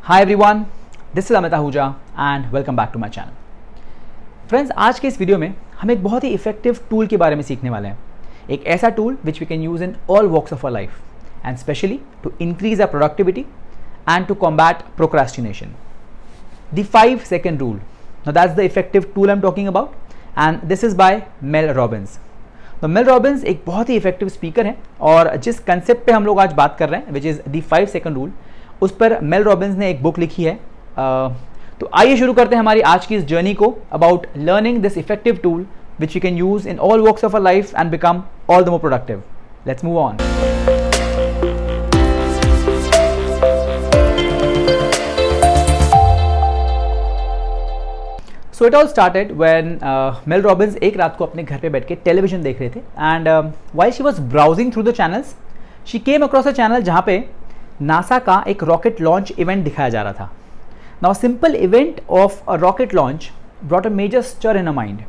Hi everyone, this is Amit Ahuja and welcome back to my channel. Friends, आज के इस video में हम एक बहुत ही इफेक्टिव टूल के बारे में सीखने वाले हैं। एक ऐसा tool which we can use in all walks of our life and specially to increase our productivity and to combat procrastination. The 5 second rule. Now that's the effective tool I'm talking about and this is by Mel Robbins. तो Mel Robbins एक बहुत ही effective speaker हैं और जिस concept पे हम लोग आज बात कर रहे हैं which is the 5 second rule, उस पर मेल रॉबिन्स ने एक बुक लिखी है। तो आइए शुरू करते हैं हमारी आज की इस जर्नी को about learning this effective tool which you can use in all works of our life and become all the more productive. Let's move on. So it all started when Mel Robbins एक रात को अपने घर पे बैठ के television देख रहे थे and while she was browsing through the channels she came across a channel जहाँ पे नासा का एक रॉकेट लॉन्च इवेंट दिखाया जा रहा था। Now simple event of a rocket launch brought a major stir in a mind.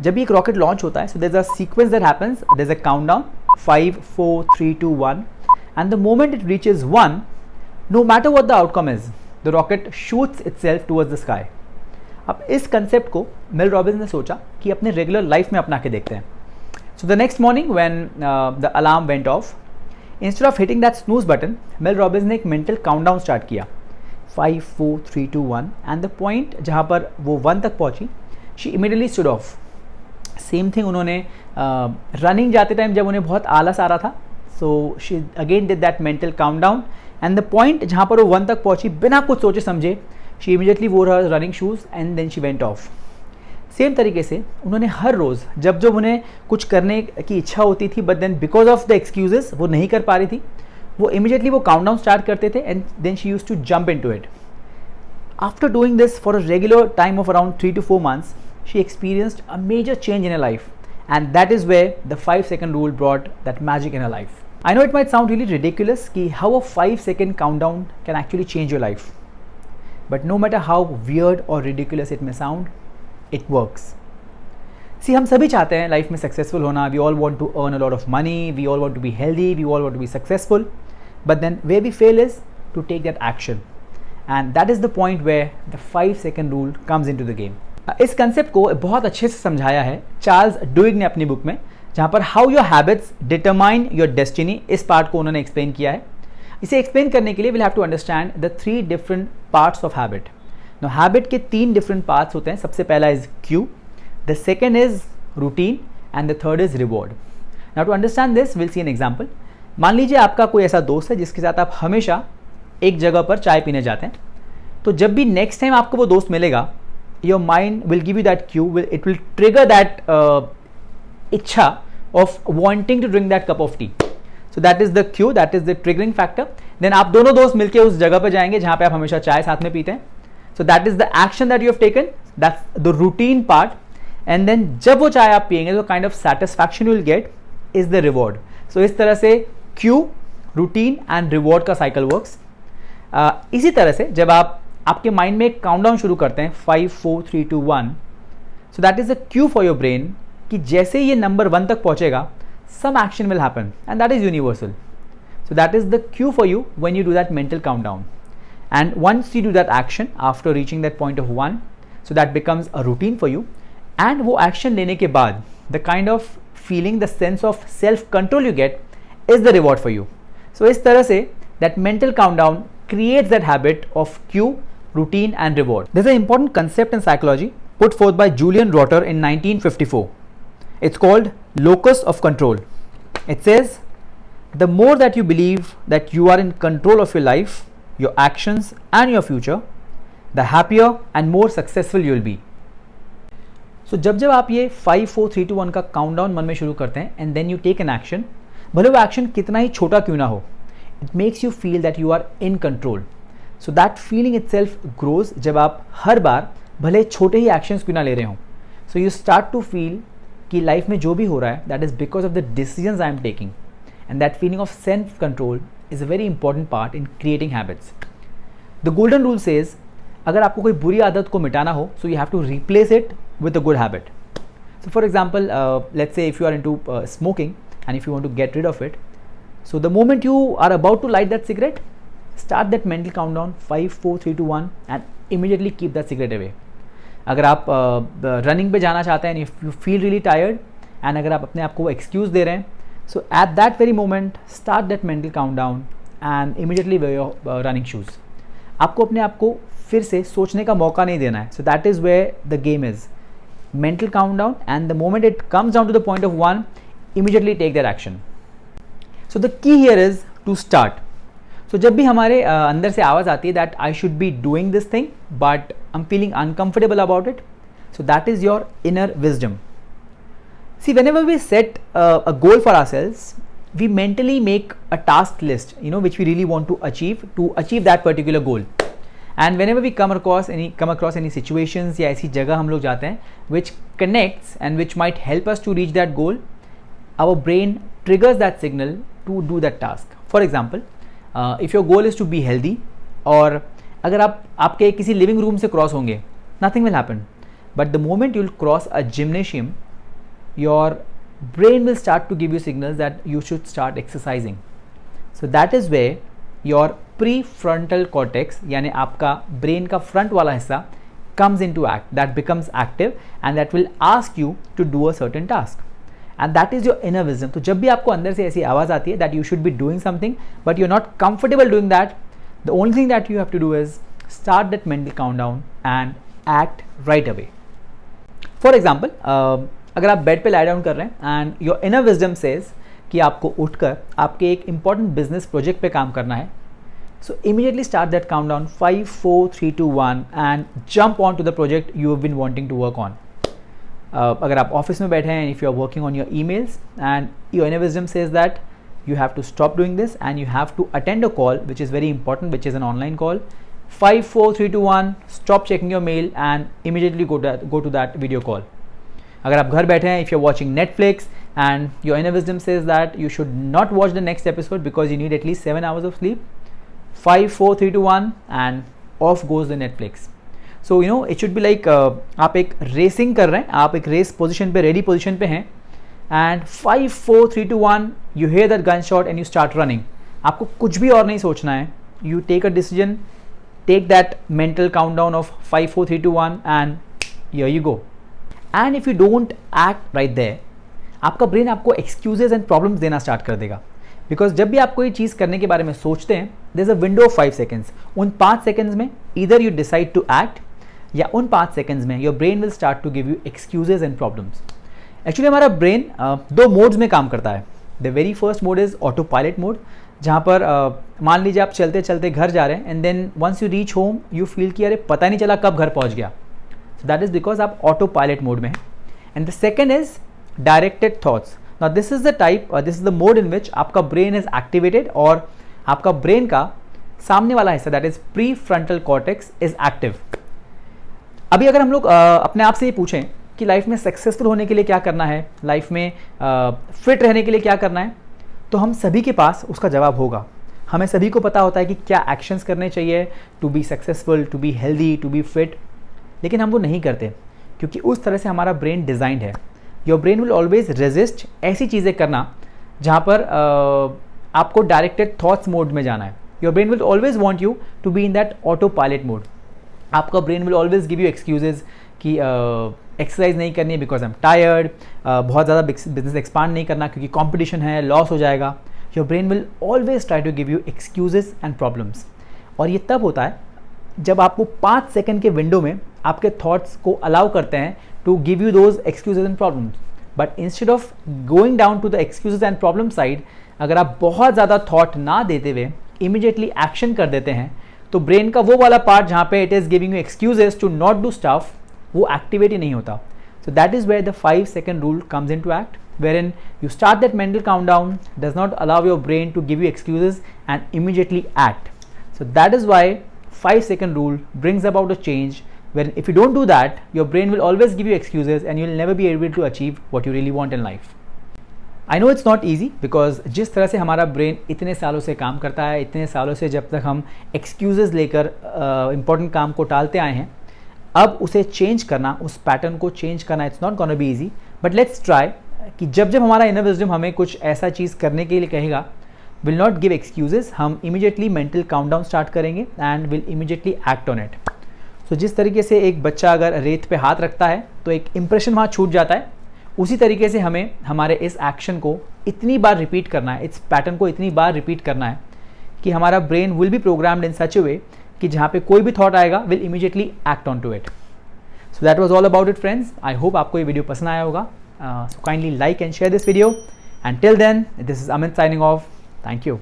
जब भी एक रॉकेट लॉन्च होता है so there is a sequence that happens, there is a countdown 5 4 3 2 1 and the moment it reaches 1, no matter what the outcome is, the rocket shoots itself towards the sky. अब इस concept को mail Robbins ने सोचा कि अपने regular life में अपना के देखते हैं। So the next morning when the alarm went off, instead of hitting that snooze button, Mel Robbins ने एक मेंटल काउंटडाउन स्टार्ट किया 5 4 3 2 1 एंड द पॉइंट जहाँ पर वो 1 तक पहुँची she immediately stood of. Same thing उन्होंने रनिंग जाते टाइम जब उन्हें बहुत आलस आ रहा था so she again did that mental countdown and the point जहाँ पर वो 1 तक पहुँची बिना कुछ सोचे समझे she immediately wore her running shoes and then she went off. Same तरीके से उन्होंने हर रोज़ जब जब उन्हें कुछ करने की इच्छा होती थी but then because of the excuses वो नहीं कर पा रही थी, वो इमीडिएटली वो काउंटडाउन स्टार्ट करते थे and then she used to jump into it. After doing this for a regular time of around 3 to 4 months, she experienced a major change in her life and that is where the 5 second rule brought that magic in her life. I know it might sound really ridiculous कि how a 5 second countdown can actually change your life. But no matter how weird or ridiculous it may sound, it works. See, हम सभी चाहते हैं life में successful होना. We all want to earn a lot of money. We all want to be healthy. We all want to be successful. But then where we fail is to take that action. And that is the point where the 5 second rule comes into the game. इस concept को बहुत अच्छे से समझाया है Charles डुइग ने अपनी book में, जहाँ पर how your habits determine your destiny, इस पार्ट को उन्होंने एक्सप्लेन किया है। इसे एक्सप्लेन करने के लिए will have to understand the 3 different parts of habit. No habit के 3 different पार्ट्स होते हैं। सबसे पहला is cue, the second is routine and the third is reward. Now to understand this will see an example. मान लीजिए आपका कोई ऐसा दोस्त है जिसके साथ आप हमेशा एक जगह पर चाय पीने जाते हैं, तो जब भी नेक्स्ट टाइम आपको वो दोस्त मिलेगा your mind will give you that cue, it will trigger that इच्छा of wanting to drink that cup of tea. So that is the cue, that is the triggering factor. Then आप दोनों दोस्त मिलके उस जगह पर जाएंगे जहाँ पे आप हमेशा चाय साथ में पीते हैं. So that is the action that you have taken. That's the routine part. And then जब वो चाय आप पिएंगे तो kind of satisfaction you will get is the reward. So इस तरह से cue, routine and reward का cycle works. इसी तरह से जब आप आपके माइंड में एक काउंटडाउन शुरू करते हैं 5 4 3 2 1, so that is the cue for your brain कि जैसे ये नंबर 1 तक पहुँचेगा some action will happen and that is universal. So that is the cue for you when you do that mental countdown. And once you do that action after reaching that point of 1, so that becomes a routine for you. And वो action लेने के बाद the kind of feeling, the sense of self control you get is the reward for you. So इस तरह से that mental countdown creates that habit of cue, routine and reward. There's an important concept in psychology put forth by Julian Rotter in 1954. It's called locus of control. It says, the more that you believe that you are in control of your life, your actions and your future, the happier and more successful you will be. So जब जब आप ये 5 4 3 2 1 का countdown मन में शुरू करते हैं and then you take an action, भले वो एक्शन कितना ही छोटा क्यों ना हो, it makes you feel that you are in control. So that feeling itself grows जब आप हर बार भले छोटे ही एक्शंस क्यों ना ले रहे हों. So you start to feel कि लाइफ में जो भी हो रहा है that is because of the decisions I am taking and that feeling of self control is a very important part in creating habits. The golden rule says अगर आपको कोई बुरी आदत को मिटाना हो so you have to replace it with a good habit. So for example let's say if you are into smoking and if you want to get rid of it, so the moment you are about to light that cigarette, start that mental countdown 5 4 3 2 1 and immediately keep that cigarette away. अगर आप running पे जाना चाहते हैं, if you feel really tired and अगर आप अपने आप को एक्सक्यूज दे रहे हैं, so at that very moment start that mental countdown and immediately wear your running shoes. आपको अपने आप को फिर से सोचने का मौका नहीं देना है. So that is where the game is. Mental countdown and the moment it comes down to the point of 1, immediately take that action. So the key here is to start. So जब भी हमारे अंदर से आवाज़ आती है that I should be doing this thing but I am feeling uncomfortable about it, so that is your inner wisdom. See, whenever we set a goal for ourselves, we mentally make a task list, which we really want to achieve that particular goal. And whenever we come across any situations या ऐसी जगह हम लोग जाते हैं which connects and which might help us to reach that goal, our brain triggers that signal to do that task. For example, if your goal is to be healthy, और अगर आप आपके किसी लिविंग रूम से cross होंगे, nothing will happen. But the moment you'll cross a gymnasium, your brain will start to give you signals that you should start exercising. So that is where your prefrontal cortex, यानी आपका brain का front वाला हिस्सा comes into act, that becomes active and that will ask you to do a certain task. And that is your inner wisdom. तो जब भी आपको अंदर से ऐसी आवाज़ आती है that you should be doing something but you're not comfortable doing that, the only thing that you have to do is start that mental countdown and act right away. For example, अगर आप bed पे lie down कर रहे हैं and your inner wisdom says कि आपको उठकर आपके एक इंपॉर्टेंट बिजनेस प्रोजेक्ट पे काम करना है, so immediately start that countdown 5 4 3 2 1 and jump on to the project you have been wanting to work on. अगर आप ऑफिस में बैठे हैं, if you are working on your emails and your inner wisdom says that you have to stop doing this and you have to attend a call which is very important, which is an online call. 5 4 3 2 1, stop checking your mail and immediately go to that video call. अगर आप घर बैठे हैं, if you're watching Netflix and your inner wisdom says that you should not watch the next episode because you need at least 7 hours of sleep, 5 4 3 2 1 and off goes the Netflix. So it should be like आप एक racing कर रहे हैं, आप एक race position पे, ready position पे हैं and 5 4 3 2 1 you hear that gunshot and you start running. आपको कुछ भी और नहीं सोचना है. You take a decision, take that mental countdown of 5 4 3 2 1 and here you go. And if you don't act right there, आपका ब्रेन आपको excuses and problems देना स्टार्ट कर देगा. बिकॉज जब भी आप कोई चीज़ करने के बारे में सोचते हैं, there is a window of 5 seconds. उन 5 सेकेंड्स में either you decide to act, या उन 5 सेकेंड्स में your brain will start to give you excuses and problems. Actually हमारा ब्रेन दो मोड्स में काम करता है. The very first mode is auto pilot mode, जहाँ पर मान लीजिए आप चलते चलते घर जा रहे हैं and then once you reach home you feel कि अरे पता नहीं चला कब घर पहुँच गया. सो दैट इज़ बिकॉज आप ऑटो पायलट मोड में हैं. And the second is directed thoughts. Now this is the type, this is the mode in which आपका ब्रेन इज एक्टिवेटेड और आपका ब्रेन का सामने वाला हिस्सा that is pre frontal cortex is active. अभी अगर हम लोग अपने आप से ये पूछें कि लाइफ में सक्सेसफुल होने के लिए क्या करना है, लाइफ में फिट रहने के लिए क्या करना है, तो हम सभी के पास उसका जवाब होगा. हमें सभी को पता होता है कि क्या एक्शंस करने चाहिए to be successful, to be healthy, to be fit. लेकिन हम वो नहीं करते क्योंकि उस तरह से हमारा ब्रेन डिज़ाइंड है. Your brain will always resist ऐसी चीज़ें करना जहाँ पर आपको डायरेक्टेड थॉट्स मोड में जाना है. Your brain will always want you to be in that auto pilot mode. आपका brain will always give you excuses कि एक्सरसाइज नहीं करनी है बिकॉज आई एम टायर्ड, बहुत ज़्यादा बिजनेस एक्सपांड नहीं करना क्योंकि कंपटीशन है, लॉस हो जाएगा. Your brain will always try to give you excuses and problems. और ये तब होता है जब आप वो 5 सेकंड के विंडो में आपके थॉट्स को अलाउ करते हैं to give you those excuses and problems. But instead of going down to the excuses and problem side, अगर आप बहुत ज़्यादा थॉट ना देते हुए इमीडिएटली एक्शन कर देते हैं, तो ब्रेन का वो वाला पार्ट जहाँ पे it is giving you excuses to not do stuff, वो एक्टिवेट ही नहीं होता. So that is where the 5 second rule comes in to act, wherein you start that mental countdown, does not allow your brain to give you excuses and immediately act. So that is why 5 second rule brings about a change, when if you don't do that, your brain will always give you excuses and you will never be able to achieve what you really want in life. I know it's not easy because जिस तरह से हमारा brain इतने सालों से काम करता है, इतने सालों से जब तक हम excuses लेकर important काम को टालते आए हैं, अब उसे चेंज करना, उस पैटर्न को चेंज करना, it's not gonna be easy. But let's try कि जब जब हमारा इनर विजडम हमें कुछ ऐसा चीज़ करने के लिए कहेगा, विल नॉट गिव एक्सक्यूजेस, हम इमीडिएटली मेंटल काउंटडाउन स्टार्ट करेंगे and will immediately act on it. So जिस तरीके से एक बच्चा अगर रेत पे हाथ रखता है तो एक इंप्रेशन वहाँ छूट जाता है, उसी तरीके से हमें हमारे इस एक्शन को इतनी बार रिपीट करना है, इस पैटर्न को इतनी बार रिपीट करना है कि हमारा brain will be programmed in such a way कि जहाँ पे कोई भी थॉट आएगा will immediately act on to it. So that was all about it friends. I hope आपको ये वीडियो पसंद आया होगा। So kindly like and share this video and till then this is Amit signing off. Thank you.